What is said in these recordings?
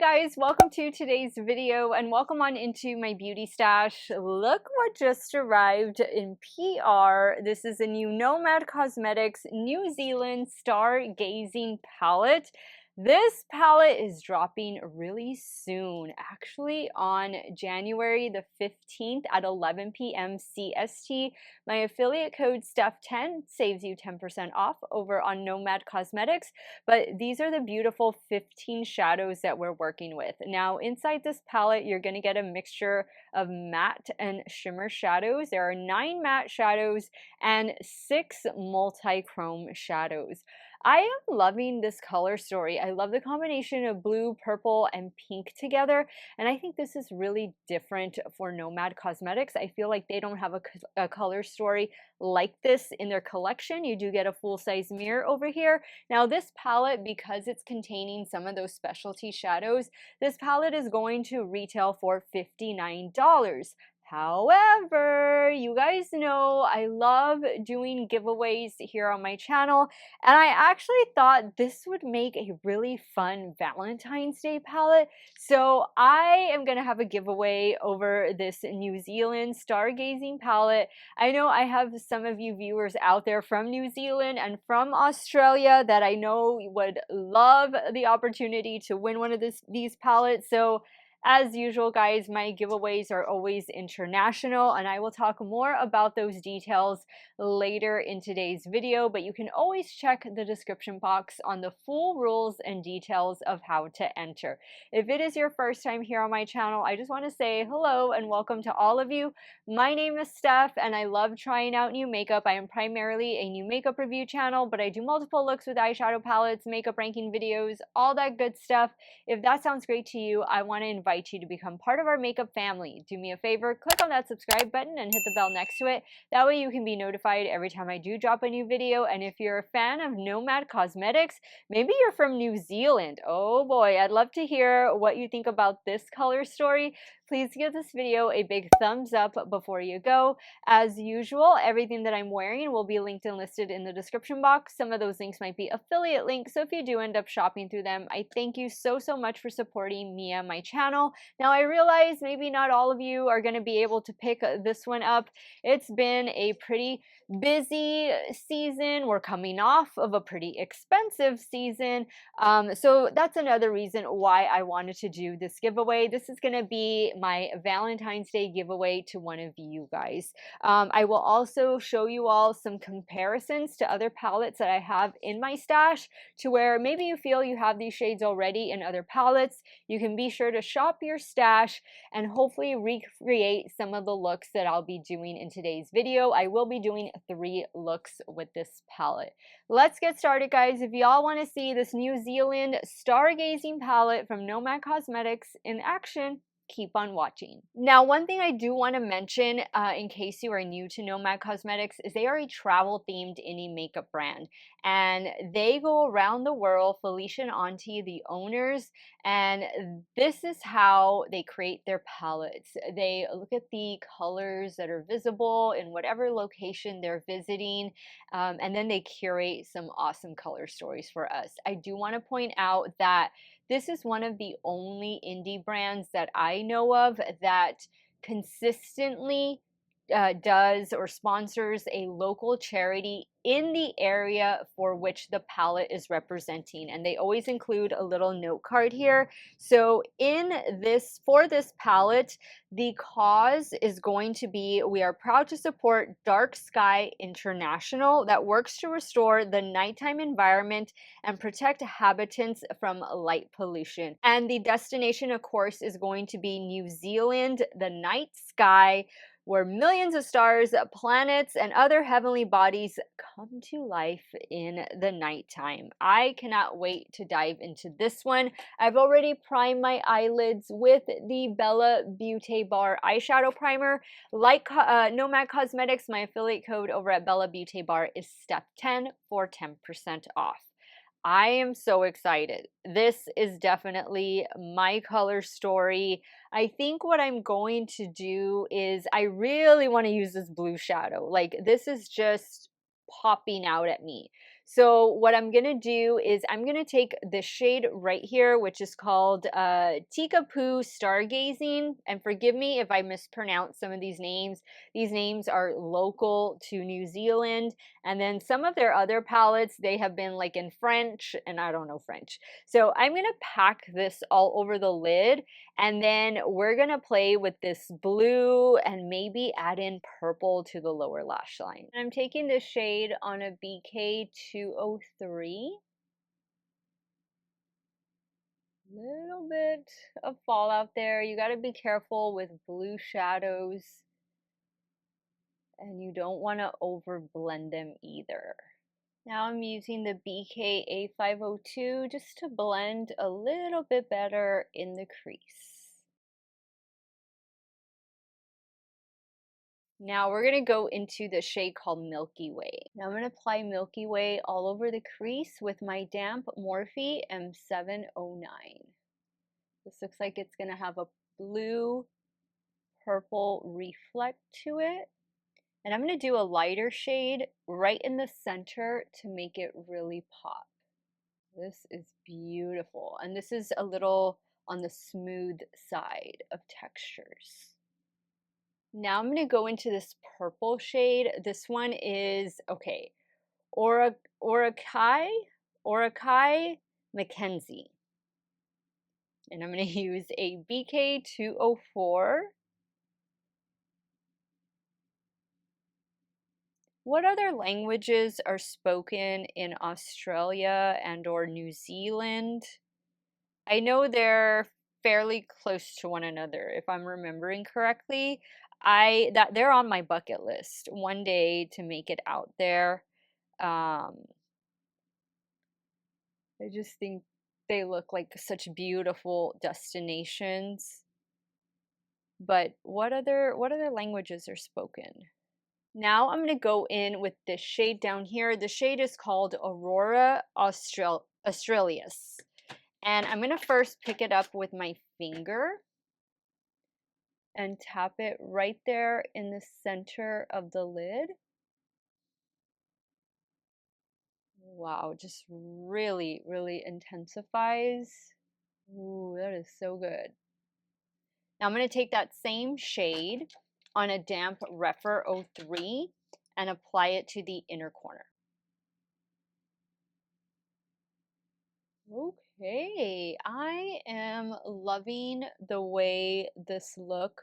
Hi guys, welcome to today's video and welcome on into my beauty stash. Look what just arrived in PR. This is a new Nomad Cosmetics New Zealand Stargazing palette. This palette is dropping really soon, actually on January the 15th at 11 p.m. CST. My affiliate code Steff10 saves you 10% off over on Nomad Cosmetics. But these are the beautiful 15 shadows that we're working with. Now, inside this palette, you're going to get a mixture of matte and shimmer shadows. There are 9 matte shadows and 6 multi-chrome shadows. I am loving this color story. I love the combination of blue, purple, and pink together. And I think this is really different for Nomad Cosmetics. I feel like they don't have a color story like this in their collection. You do get a full-size mirror over here. Now this palette, because it's containing some of those specialty shadows, this palette is going to retail for $59. However, you guys know I love doing giveaways here on my channel, and I actually thought this would make a really fun Valentine's Day palette. So I am going to have a giveaway over this New Zealand Stargazing palette. I know I have some of you viewers out there from New Zealand and from Australia that I know would love the opportunity to win one of these palettes. So as usual, guys, my giveaways are always international, and I will talk more about those details later in today's video, but you can always check the description box on the full rules and details of how to enter. If it is your first time here on my channel, I just want to say hello and welcome to all of you. My name is Steff, and I love trying out new makeup. I am primarily a new makeup review channel, but I do multiple looks with eyeshadow palettes, makeup ranking videos, all that good stuff. If that sounds great to you, I want to invite you to become part of our makeup family. Do me a favor, click on that subscribe button and hit the bell next to it. That way you can be notified every time I do drop a new video. And if you're a fan of Nomad Cosmetics, maybe you're from New Zealand. Oh boy, I'd love to hear what you think about this color story. Please give this video a big thumbs up before you go. As usual, everything that I'm wearing will be linked and listed in the description box. Some of those links might be affiliate links, so if you do end up shopping through them, I thank you so much for supporting me and my channel. Now, I realize maybe not all of you are going to be able to pick this one up. It's been a pretty busy season. We're coming off of a pretty expensive season. So that's another reason why I wanted to do this giveaway. This is going to be my Valentine's Day giveaway to one of you guys. I will also show you all some comparisons to other palettes that I have in my stash, to where maybe you feel you have these shades already in other palettes. You can be sure to shop your stash and hopefully recreate some of the looks that I'll be doing in today's video. I will be doing 3 looks with this palette. Let's get started, guys. If y'all want to see this New Zealand Stargazing palette from Nomad Cosmetics in action, keep on watching. Now, one thing I do want to mention in case you are new to Nomad Cosmetics is they are a travel themed indie makeup brand, and they go around the world. Felicia and Auntie, the owners, and this is how they create their palettes. They look at the colors that are visible in whatever location they're visiting, and then they curate some awesome color stories for us. I do want to point out that this is one of the only indie brands that I know of that consistently does or sponsors a local charity in the area for which the palette is representing, and they always include a little note card here. So for this palette, the cause is going to be, we are proud to support Dark Sky International, that works to restore the nighttime environment and protect habitants from light pollution. And the destination, of course, is going to be New Zealand, the night sky, where millions of stars, planets, and other heavenly bodies come to life in the nighttime. I cannot wait to dive into this one. I've already primed my eyelids with the Bella Beaute Bar eyeshadow primer. Like Nomad Cosmetics, my affiliate code over at Bella Beaute Bar is Steff10 for 10% off. I am so excited. This is definitely my color story. I think what I'm going to do is I really want to use this blue shadow. Like, this is just popping out at me. So what I'm gonna do is I'm gonna take the shade right here, which is called Tikapoo Stargazing. And forgive me if I mispronounce some of these names. These names are local to New Zealand. And then some of their other palettes, they have been like in French, and I don't know French. So I'm gonna pack this all over the lid, and then we're gonna play with this blue and maybe add in purple to the lower lash line. And I'm taking this shade on a BK 203. Little bit of fallout there. You gotta be careful with blue shadows, and you don't wanna over blend them either. Now I'm using the BK A502 just to blend a little bit better in the crease. Now we're gonna go into the shade called Milky Way. Now I'm gonna apply Milky Way all over the crease with my damp Morphe M709. This looks like it's gonna have a blue purple reflect to it. And I'm gonna do a lighter shade right in the center to make it really pop. This is beautiful. And this is a little on the smooth side of textures. Now I'm going to go into this purple shade. This one is, okay, Orakai Mackenzie. And I'm going to use a BK204. What other languages are spoken in Australia and or New Zealand? I know they're fairly close to one another, if I'm remembering correctly. That they're on my bucket list one day to make it out there. I just think they look like such beautiful destinations. But what other languages are spoken? Now I'm going to go in with this shade down here. The shade is called Aurora Australis. And I'm going to first pick it up with my finger and tap it right there in the center of the lid. Wow, just really, really intensifies. Ooh, that is so good. Now I'm going to take that same shade on a damp Rephr 03 and apply it to the inner corner. Okay, I am loving the way this look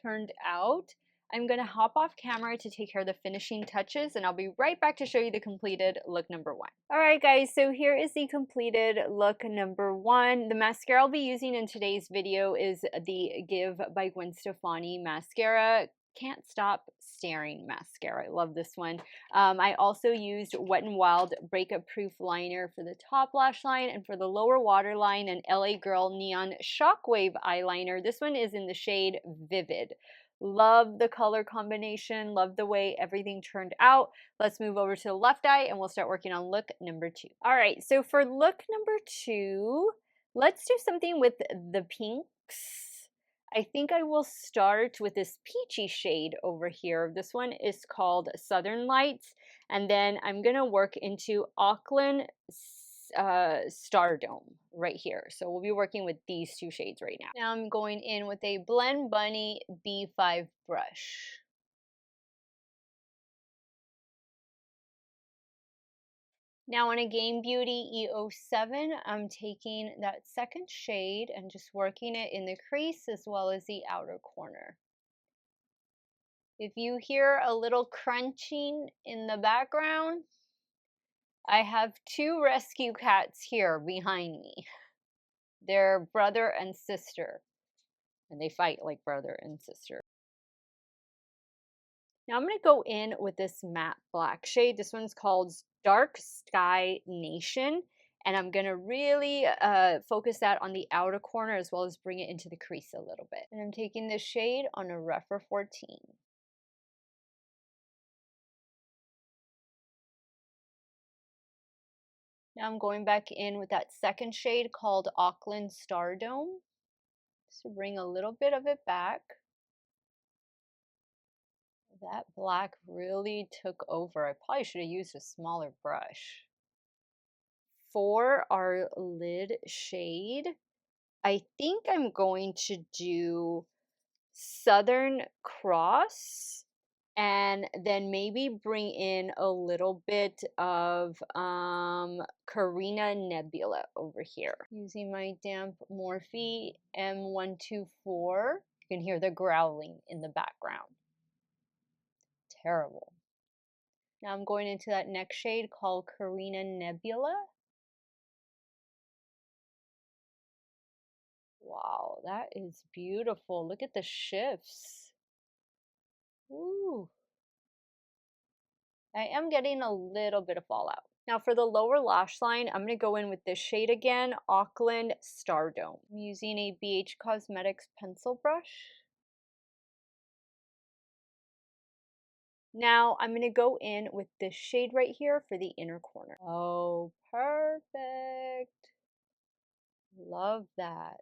turned out. I'm going to hop off camera to take care of the finishing touches, and I'll be right back to show you the completed look number one. Alright guys, so here is the completed look number one. The mascara I'll be using in today's video is the Give by Gwen Stefani mascara. Can't Stop Staring mascara. I love this one. I also used Wet n Wild Breakup Proof Liner for the top lash line, and for the lower waterline, an LA Girl Neon Shockwave eyeliner. This one is in the shade Vivid. Love the color combination, love the way everything turned out. Let's move over to the left eye and we'll start working on look number two. All right, so for look number two, let's do something with the pinks. I think I will start with this peachy shade over here. This one is called Southern Lights, and then I'm gonna work into Auckland Stardome right here. So we'll be working with these two shades right now. Now I'm going in with a Blend Bunny B5 brush. Now on a Game Beauty E07, I'm taking that second shade and just working it in the crease as well as the outer corner. If you hear a little crunching in the background, I have two rescue cats here behind me. They're brother and sister, and they fight like brother and sister. Now I'm going to go in with this matte black shade. This one's called Dark Sky Nation, and I'm going to really focus that on the outer corner as well as bring it into the crease a little bit. And I'm taking this shade on a Rephr 14. Now I'm going back in with that second shade called Auckland Stardome, just to bring a little bit of it back. That black really took over. I probably should have used a smaller brush. for our lid shade, I think I'm going to do Southern Cross and then maybe bring in a little bit of Carina Nebula over here. Using my damp Morphe M124. You can hear the growling in the background. Terrible. Now I'm going into that next shade called Carina Nebula. Wow, that is beautiful. Look at the shifts. Ooh. I am getting a little bit of fallout. Now for the lower lash line, I'm going to go in with this shade again, Auckland Stardome. I'm using a BH Cosmetics pencil brush. Now I'm going to go in with this shade right here for the inner corner. Oh, perfect. Love that.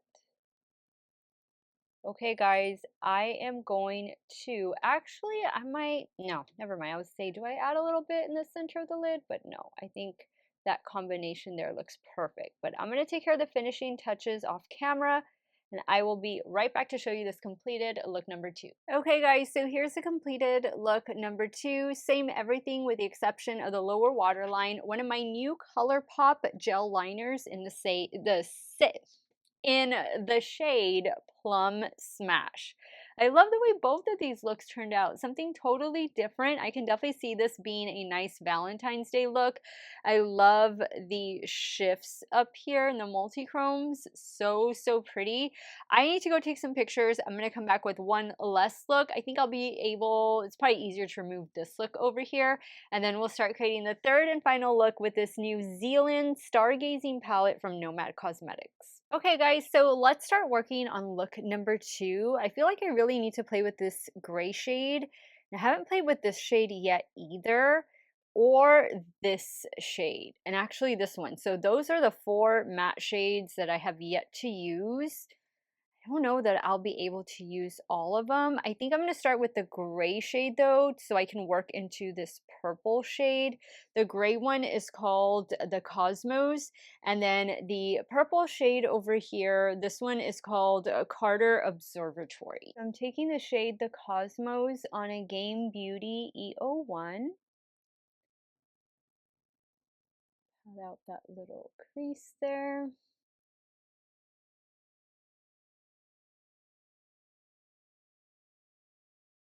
Okay, guys, I am going to actually, no, never mind. I would say, do I add a little bit in the center of the lid? But no, I think that combination there looks perfect. But I'm going to take care of the finishing touches off camera, and I will be right back to show you this completed look number 2. Okay, guys, so here's the completed look number 2. Same everything with the exception of the lower waterline. One of my new ColourPop gel liners in in the shade Plum Smash. I love the way both of these looks turned out. Something totally different. I can definitely see this being a nice Valentine's Day look. I love the shifts up here in the multi-chromes. So, so pretty. I need to go take some pictures. I'm going to come back with one less look. I think I'll be able, it's probably easier to remove this look over here. And then we'll start creating the third and final look with this New Zealand Stargazing palette from Nomad Cosmetics. Okay guys, so let's start working on look number 2. I feel like I really need to play with this gray shade. I haven't played with this shade yet either, or this shade, and actually this one. So those are the 4 matte shades that I have yet to use. I don't know that I'll be able to use all of them. I think I'm going to start with the gray shade though, so I can work into this purple shade. The gray one is called the Cosmos, and then the purple shade over here, this one is called Carter Observatory. I'm taking the shade the Cosmos on a Game Beauty E01. Cut out that little crease there.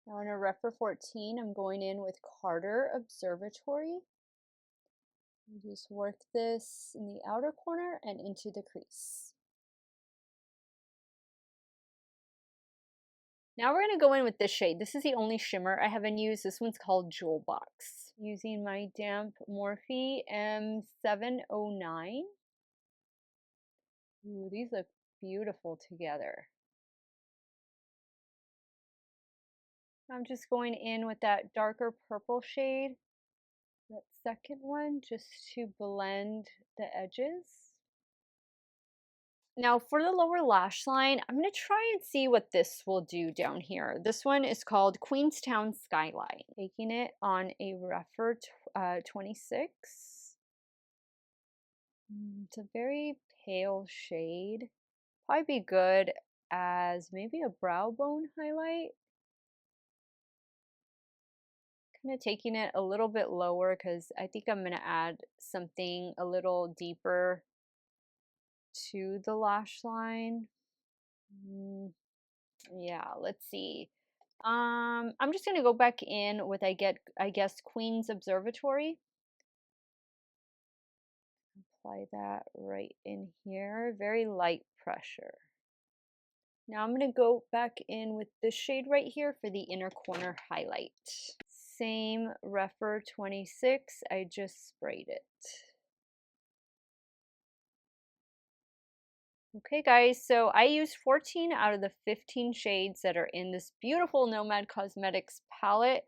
Now in a Rephr 14, I'm going in with Carter Observatory. Just work this in the outer corner and into the crease. Now we're going to go in with this shade. This is the only shimmer I haven't used. This one's called Jewel Box. Using my damp Morphe M709. Ooh, these look beautiful together. I'm just going in with that darker purple shade, that second one, just to blend the edges. Now for the lower lash line, I'm going to try and see what this will do down here. This one is called Queenstown Skyline. Taking it on a Rephr 26. It's a very pale shade. Probably be good as maybe a brow bone highlight. Kind of taking it a little bit lower because I think I'm going to add something a little deeper to the lash line. Yeah, let's see. I'm just gonna go back in with I guess Queen's Observatory. Apply that right in here. Very light pressure. Now I'm gonna go back in with this shade right here for the inner corner highlight. Same Rephr 26, I just sprayed it. Okay guys, so I used 14 out of the 15 shades that are in this beautiful Nomad Cosmetics palette.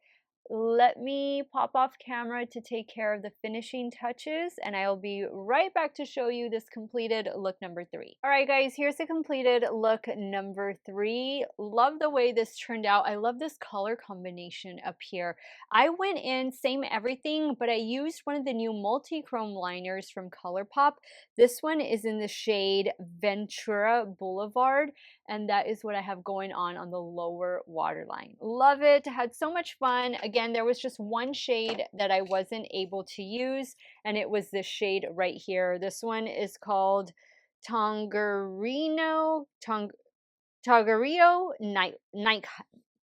let me pop off camera to take care of the finishing touches, and I'll be right back to show you this completed look number 3. All right, guys, here's the completed look number 3. Love the way this turned out. I love this color combination up here. I went in same everything, but I used one of the new multi-chrome liners from ColourPop. This one is in the shade Ventura Boulevard, and that is what I have going on the lower waterline. Love it. Had so much fun. Again, there was just one shade that I wasn't able to use, and it was this shade right here. This one is called Tongarino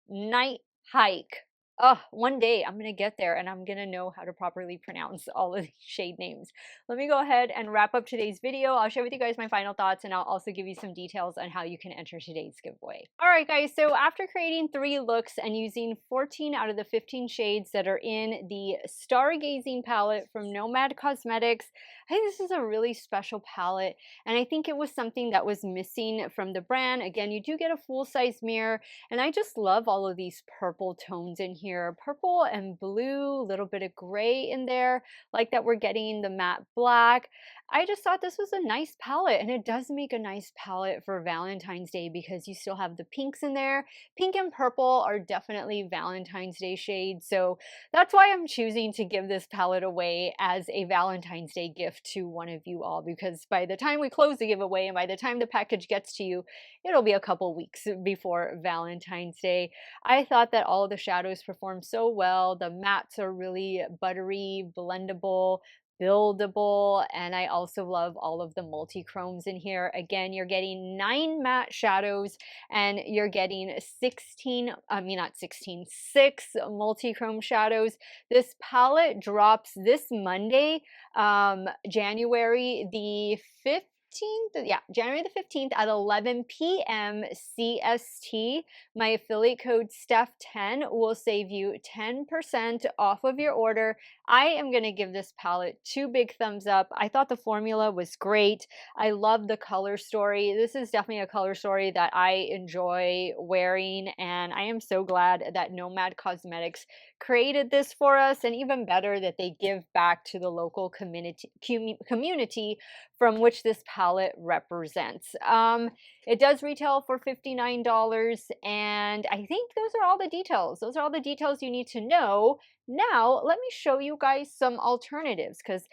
Night Hike. Oh, one day I'm going to get there and I'm going to know how to properly pronounce all of these shade names. Let me go ahead and wrap up today's video. I'll share with you guys my final thoughts, and I'll also give you some details on how you can enter today's giveaway. All right, guys, so after creating 3 looks and using 14 out of the 15 shades that are in the Stargazing palette from Nomad Cosmetics, I think this is a really special palette, and I think it was something that was missing from the brand. Again, you do get a full-size mirror, and I just love all of these purple tones in here. Purple and blue, a little bit of gray in there, like that we're getting the matte black. I just thought this was a nice palette, and it does make a nice palette for Valentine's Day because you still have the pinks in there. Pink and purple are definitely Valentine's Day shades, so that's why I'm choosing to give this palette away as a Valentine's Day gift to one of you all, because by the time we close the giveaway and by the time the package gets to you, it'll be a couple weeks before Valentine's Day. I thought that all of the shadows performed so well. The mattes are really buttery, blendable, buildable, and I also love all of the multi-chromes in here. Again, you're getting 9 matte shadows, and you're getting 6 multi-chrome shadows. This palette drops this Monday, January the 15th. Yeah, January the 15th at 11 p.m. CST. My affiliate code Steff10 will save you 10% off of your order. I am going to give this palette 2 big thumbs up. I thought the formula was great. I love the color story. This is definitely a color story that I enjoy wearing, and I am so glad that Nomad Cosmetics created this for us, and even better that they give back to the local community from which this palette represents. It does retail for $59, and I think those are all the details. Those are all the details you need to know. Now, let me show you guys some alternatives, because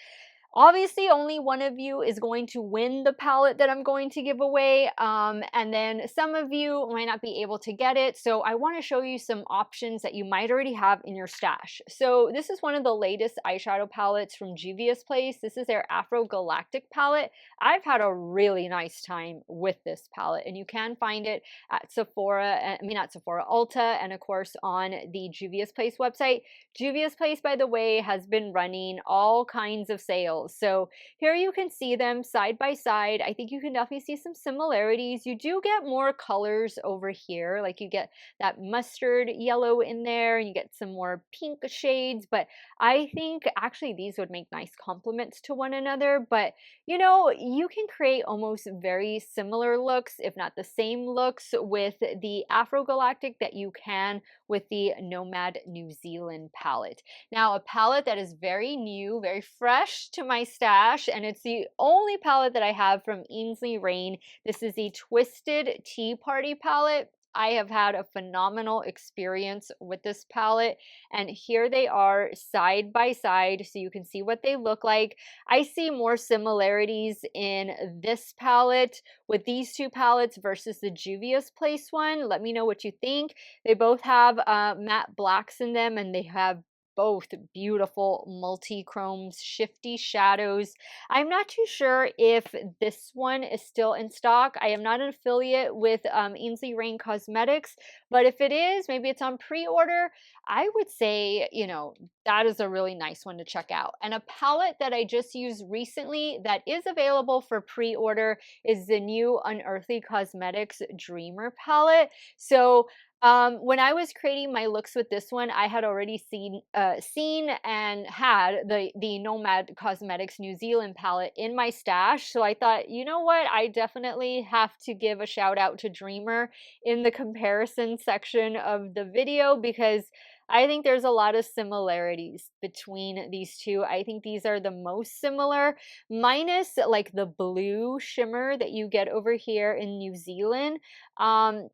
obviously, only one of you is going to win the palette that I'm going to give away, and then some of you might not be able to get it. So I want to show you some options that you might already have in your stash. So this is one of the latest eyeshadow palettes from Juvia's Place. This is their Afro Galactic palette. I've had a really nice time with this palette, and you can find it at Ulta, and of course on the Juvia's Place website. Juvia's Place, by the way, has been running all kinds of sales. So here you can see them side by side. I think you can definitely see some similarities. You do get more colors over here, like you get that mustard yellow in there, and you get some more pink shades, but I think actually these would make nice complements to one another. But you know, you can create almost very similar looks, if not the same looks, with the Afro Galactic that you can with the Nomad New Zealand palette. Now, a palette that is very new, very fresh to my stash, and it's the only palette that I have from Ainsley Rain. This is the Twisted Tea Party palette. I have had a phenomenal experience with this palette, and here they are side by side so you can see what they look like. I see more similarities in this palette with these 2 palettes versus the Juvia's Place one. Let me know what you think. They both have matte blacks in them, and they have both beautiful multi-chromes, shifty shadows. I'm not too sure if this one is still in stock. I am not an affiliate with Ainsley Rain Cosmetics, but if it is, maybe it's on pre-order. I would say, you know, that is a really nice one to check out. And a palette that I just used recently that is available for pre-order is the new Unearthly Cosmetics Dreamer palette. So when I was creating my looks with this one, I had already seen and had the Nomad Cosmetics New Zealand palette in my stash. So I thought, you know what, I definitely have to give a shout out to Dreamer in the comparison section of the video, because I think there's a lot of similarities between these two. I think these are the most similar, minus like the blue shimmer that you get over here in New Zealand. Um,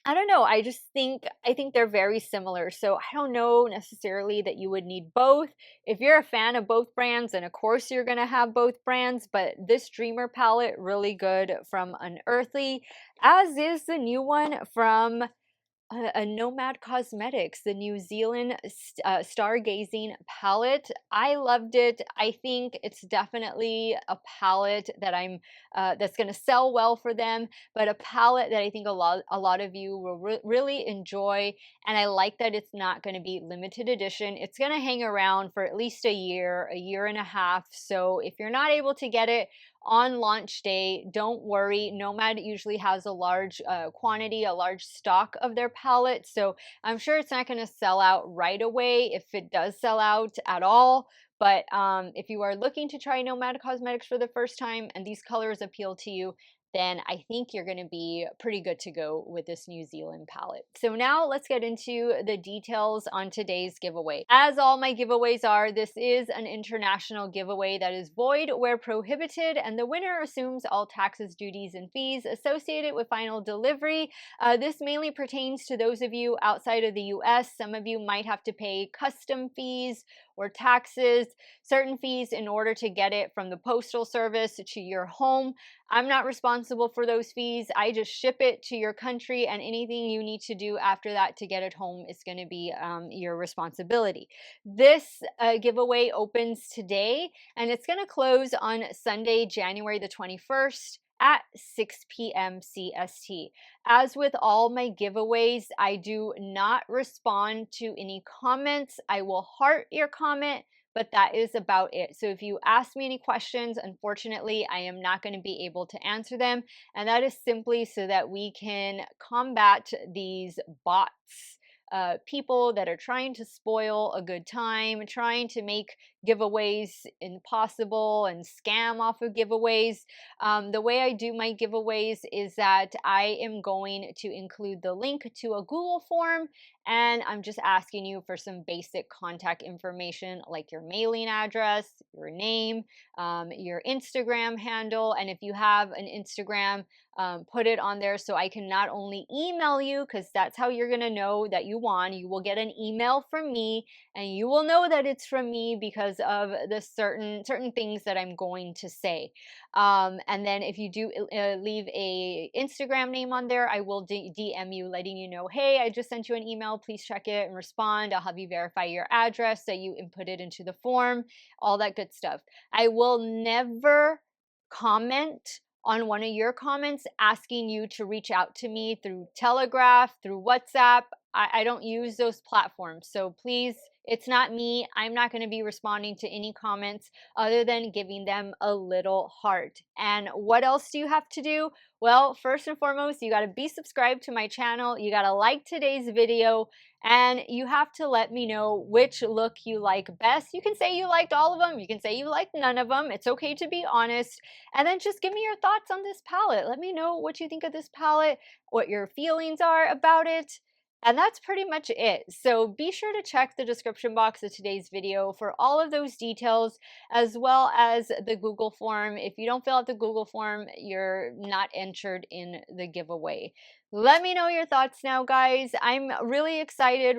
I don't know. I think they're very similar. So I don't know necessarily that you would need both. If you're a fan of both brands, then of course you're going to have both brands, but this Dreamer palette really good from Unearthly, as is the new one from a Nomad Cosmetics, the New Zealand Stargazing palette. I loved it. I think it's definitely a palette that that's going to sell well for them, but a palette that I think a lot of you will really enjoy. And I like that it's not going to be limited edition. It's going to hang around for at least a year and a half. So if you're not able to get it on launch day, don't worry. Nomad usually has a large quantity, a large stock of their palette, so I'm sure it's not going to sell out right away if it does sell out at all. But if you are looking to try Nomad Cosmetics for the first time and these colors appeal to you, then I think you're going to be pretty good to go with this New Zealand palette. So now let's get into the details on today's giveaway. As all my giveaways are, this is an international giveaway that is void where prohibited, and the winner assumes all taxes, duties, and fees associated with final delivery. This mainly pertains to those of you outside of the US. Some of you might have to pay custom fees or taxes, certain fees in order to get it from the postal service to your home. I'm not responsible for those fees. I just ship it to your country, and anything you need to do after that to get it home is going to be your responsibility. This giveaway opens today, and it's going to close on Sunday, January the 21st at 6 p.m. CST. As with all my giveaways, I do not respond to any comments. I will heart your comment, but that is about it. So if you ask me any questions, unfortunately, I am not going to be able to answer them. And that is simply so that we can combat these bots. People that are trying to spoil a good time, trying to make giveaways impossible and scam off of giveaways. The way I do my giveaways is that I am going to include the link to a Google form, and I'm just asking you for some basic contact information like your mailing address, your name, your Instagram handle, and if you have an Instagram, put it on there so I can not only email you, because that's how you're going to know that you won. You will get an email from me, and you will know that it's from me because of the certain things that I'm going to say. And then if you do leave a Instagram name on there, I will DM you letting you know, hey, I just sent you an email. Please check it and respond. I'll have you verify your address that you input it into the form, all that good stuff. I will never comment on one of your comments asking you to reach out to me through Telegraph, through WhatsApp. I don't use those platforms. So please, it's not me. I'm not going to be responding to any comments other than giving them a little heart. And what else do you have to do? Well, first and foremost, you got to be subscribed to my channel. You got to like today's video, and you have to let me know which look you like best. You can say you liked all of them. You can say you liked none of them. It's okay to be honest. And then just give me your thoughts on this palette. Let me know what you think of this palette, what your feelings are about it. And that's pretty much it. So be sure to check the description box of today's video for all of those details, as well as the Google form. If you don't fill out the Google form, you're not entered in the giveaway. Let me know your thoughts now, guys. I'm really excited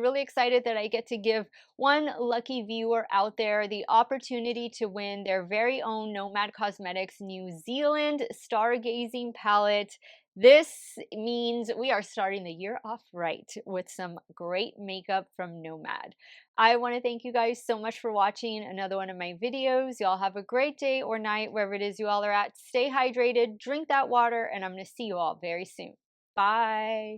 that I get to give one lucky viewer out there the opportunity to win their very own Nomad Cosmetics New Zealand Stargazing palette. This means we are starting the year off right with some great makeup from Nomad. I want to thank you guys so much for watching another one of my videos. Y'all have a great day or night, wherever it is you all are at. Stay hydrated, drink that water, and I'm going to see you all very soon. Bye.